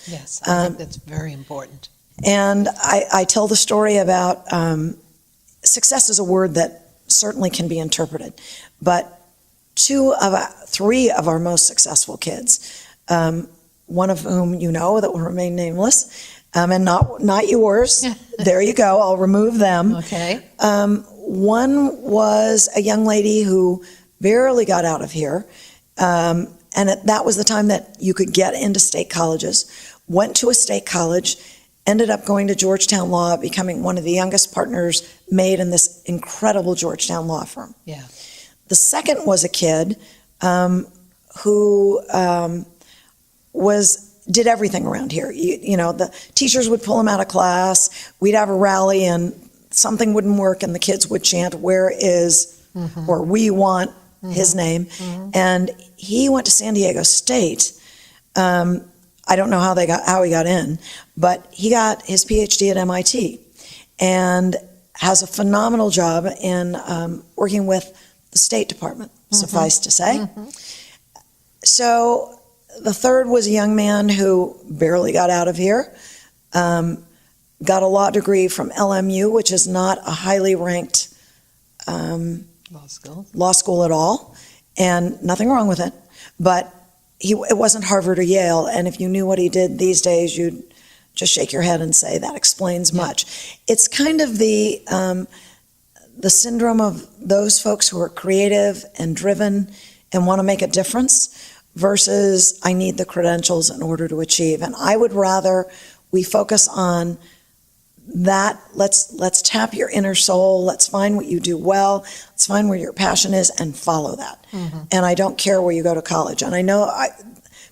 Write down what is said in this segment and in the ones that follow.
Yes, I think that's very important. And I tell the story about success is a word that certainly can be interpreted, but 3 of our most successful kids, one of whom you know that will remain nameless, and not yours. There you go. I'll remove them. Okay. One was a young lady who barely got out of here, and that was the time that you could get into state colleges. Went to a state college, ended up going to Georgetown Law, becoming one of the youngest partners made in this incredible Georgetown law firm. Yeah. The second was a kid who did everything around here. You know, the teachers would pull him out of class. We'd have a rally and something wouldn't work and the kids would chant, "Where is," or "We want," his name. And he went to San Diego State. I don't know how he got in, but he got his PhD at MIT and has a phenomenal job in working with the State Department, suffice to say. So the third was a young man who barely got out of here, got a law degree from LMU, which is not a highly ranked law school at all, and nothing wrong with it, but it wasn't Harvard or Yale, and if you knew what he did these days, you'd just shake your head and say, that explains much. It's kind of the syndrome of those folks who are creative and driven and want to make a difference versus I need the credentials in order to achieve. And I would rather we focus on that. Let's tap your inner soul. Let's find what you do well. Let's find where your passion is and follow that. And I don't care where you go to college. And I know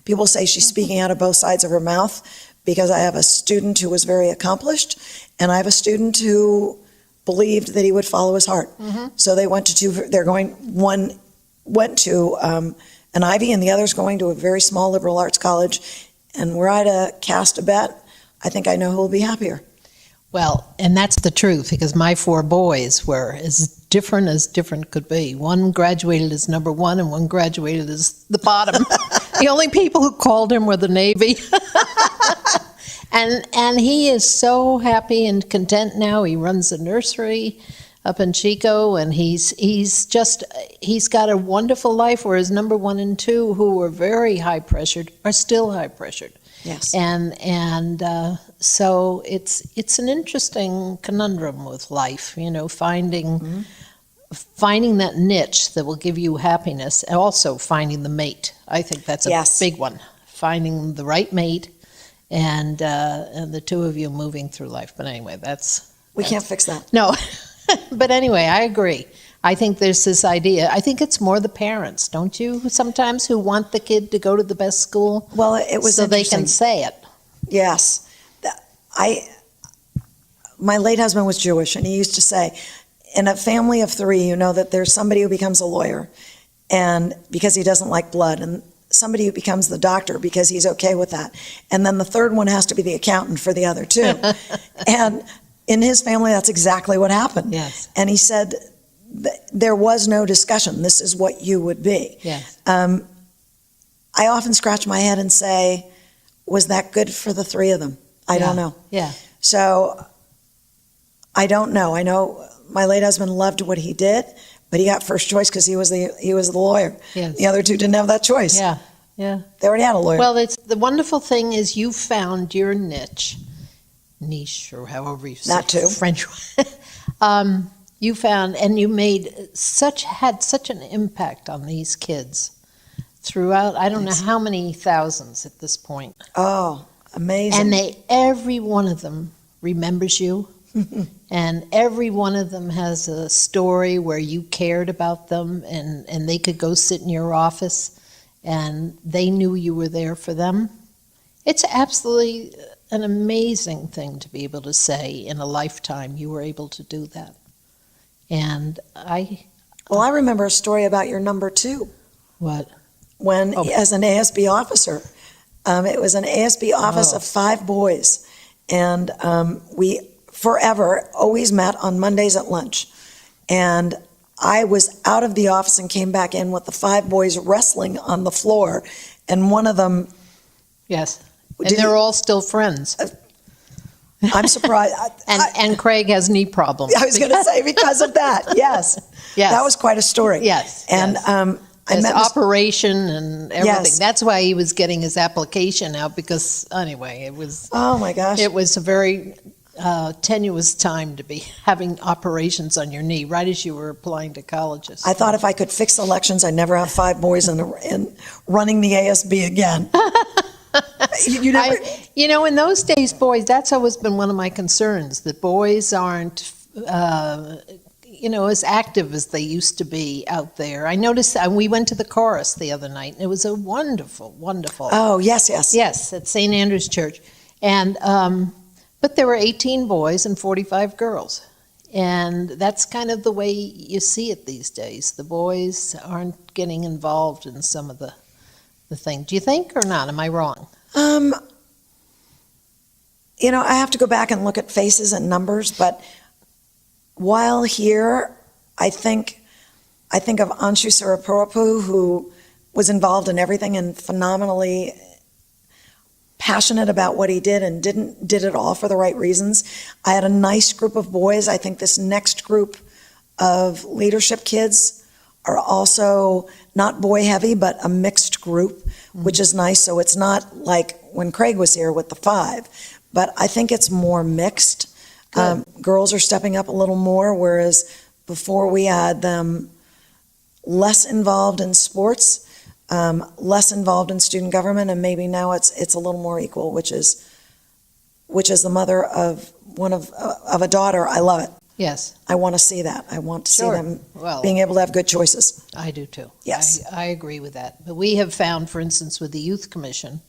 people say she's speaking out of both sides of her mouth because I have a student who was very accomplished and I have a student who believed that he would follow his heart. So they went to one went to an Ivy and the other's going to a very small liberal arts college. And were I to cast a bet, I think I know who will be happier. Well, and that's the truth, because my 4 boys were as different could be. One graduated as number 1 and one graduated as the bottom. The only people who called him were the Navy. And he is so happy and content now. He runs a nursery up in Chico, and he's got a wonderful life, whereas number 1 and 2, who were very high pressured, are still high pressured. Yes. And so it's an interesting conundrum with life, you know, finding that niche that will give you happiness, and also finding the mate. I think that's a big one. Finding the right mate, and the two of you moving through life. But anyway, we can't fix that. No. But anyway, I agree. I think there's this idea. I think it's more the parents, don't you, sometimes, who want the kid to go to the best school? Well, it was so they can say it. Yes. My late husband was Jewish, and he used to say, in a family of 3, you know that there's somebody who becomes a lawyer and because he doesn't like blood, and somebody who becomes the doctor because he's okay with that. And then the third one has to be the accountant for the other 2. And in his family, that's exactly what happened. Yes. And he said there was no discussion. This is what you would be. Yes. I often scratch my head and say, was that good for the 3 of them? I don't know. Yeah. So I don't know. I know my late husband loved what he did, but he got first choice because he was the lawyer. Yes. The other 2 didn't have that choice. Yeah. Yeah. They already had a lawyer. Well, the wonderful thing is you found your niche, or however you say That too. French. You found, and you had such an impact on these kids throughout. I don't know how many thousands at this point. Oh, amazing! And every one of them remembers you, and every one of them has a story where you cared about them, and they could go sit in your office, and they knew you were there for them. It's absolutely an amazing thing to be able to say in a lifetime you were able to do that. And I remember a story about your number 2. What? When, as an ASB officer, it was an ASB office of 5 boys, and we forever always met on Mondays at lunch. And I was out of the office and came back in with the 5 boys wrestling on the floor, and one of them Yes. And Did they're he- all still friends. I'm surprised. And Craig has knee problems. I was going to say because of that. Yes. Yes. That was quite a story. Yes. And yes. I His met operation and everything. Yes. That's why he was getting his application out, because anyway, oh my gosh. it was a very tenuous time to be having operations on your knee right as you were applying to colleges. I thought if I could fix elections, I'd never have 5 boys in running the ASB again. you never, in those days, boys, that's always been one of my concerns, that boys aren't, as active as they used to be out there. I noticed, we went to the chorus the other night, and it was a wonderful, wonderful. Oh, yes, yes. Yes, at St. Andrew's Church. And, but there were 18 boys and 45 girls. And that's kind of the way you see it these days. The boys aren't getting involved in some of the thing. Do you think or not? Am I wrong? I have to go back and look at faces and numbers, but while here, I think of Anshu Sarapurapu, who was involved in everything and phenomenally passionate about what he did and did it all for the right reasons. I had a nice group of boys. I think this next group of leadership kids are also not boy heavy, but a mixed group, which is nice. So it's not like when Craig was here with the 5, but I think it's more mixed. Girls are stepping up a little more, whereas before we had them less involved in sports, less involved in student government, and maybe now it's a little more equal, which is the mother of of a daughter. I love it. Yes. I want to see that. I want to see Sure. them Well, being able to have good choices. I do too. Yes. I agree with that. But we have found, for instance, with the Youth Commission,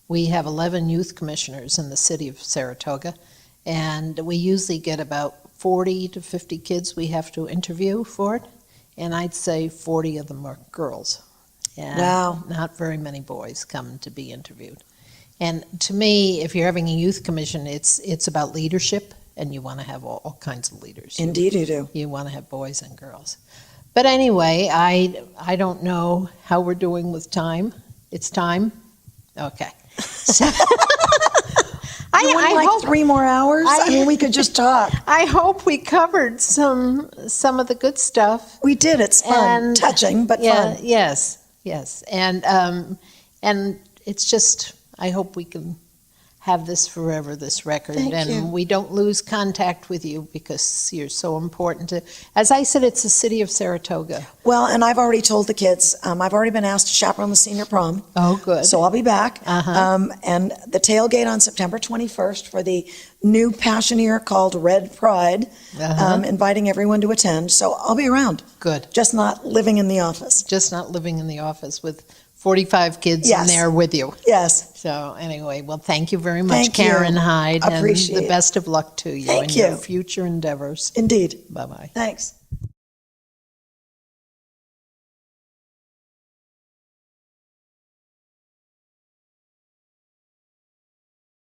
we have 11 youth commissioners in the city of Saratoga, and we usually get about 40 to 50 kids we have to interview for it, and I'd say 40 of them are girls. And Wow. not very many boys come to be interviewed. And to me, if you're having a youth commission, it's about leadership, and you want to have all kinds of leaders. Indeed you do. You want to have boys and girls. But anyway, I don't know how we're doing with time. It's time? Okay. So, You want like hope, 3 more hours? I mean, we could just talk. I hope we covered some of the good stuff. We did. It's fun. And- Touching, but fun. Yes. And it's just, I hope we can have this forever, this record. Thank and you. we don't lose contact with you because you're so important to, as I said, it's the city of Saratoga. Well, and I've already told the kids, I've already been asked to chaperone the senior prom. Oh, good. So I'll be back. Uh-huh. And the tailgate on September 21st for the new Passion Year called Red Pride, Uh-huh. inviting everyone to attend. So I'll be around, Good. just not living in the office. Just not living in the office with 45 kids Yes. in there with you. Yes. So anyway, well, thank you very much, Thank you. Karen Hyde. Appreciate and the it. best of luck to you Thank in your you. future endeavors. Indeed. Bye-bye. Thanks.